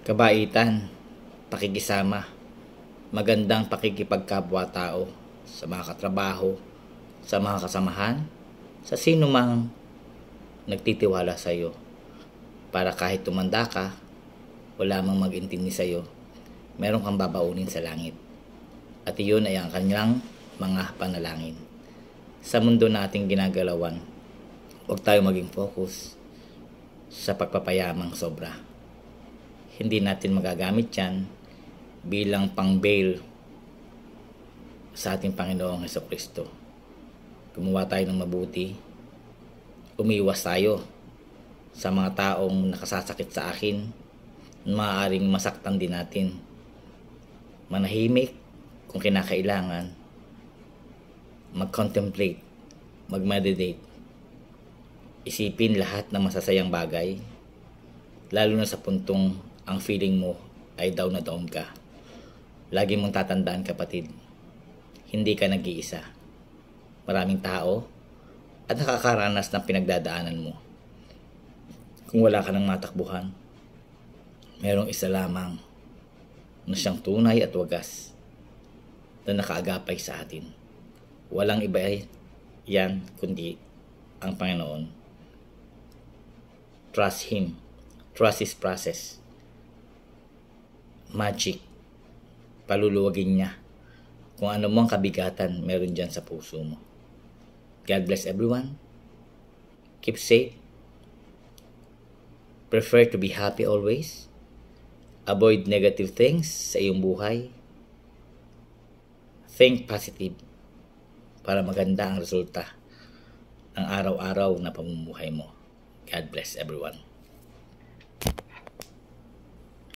Kabaitan, pakikisama, magandang pakikipagkapwa-tao sa mga katrabaho, sa mga kasamahan, sa sino mang nagtitiwala sa iyo. Para kahit tumanda ka, wala mang mag-intindi sa iyo, meron kang babaunin sa langit. At iyon ay ang kanilang mga panalangin. Sa mundo nating ginagalawan, huwag tayo maging focus sa pagpapayamang sobra. Hindi natin magagamit yan bilang pang-bail sa ating Panginoong Hesukristo. Gumawa tayo ng mabuti, umiwas tayo sa mga taong nakasasakit sa akin, maaaring masaktan din natin. Manahimik kung kinakailangan, mag-contemplate, mag-meditate, isipin lahat ng masasayang bagay, lalo na sa puntong ang feeling mo ay down na down ka. Lagi mong tatandaan, kapatid, hindi ka nag-iisa. Maraming tao at nakakaranas ng pinagdadaanan mo. Kung wala ka ng matakbuhan, merong isa lamang na siyang tunay at wagas na nakaagapay sa atin. Walang iba yan kundi ang Panginoon. Trust Him. Trust His process. Magic. Paluluwagin niya. Kung ano mong kabigatan meron dyan sa puso mo. God bless everyone. Keep safe. Prefer to be happy always. Avoid negative things sa iyong buhay. Think positive para maganda ang resulta ng araw-araw na pamumuhay mo. God bless everyone.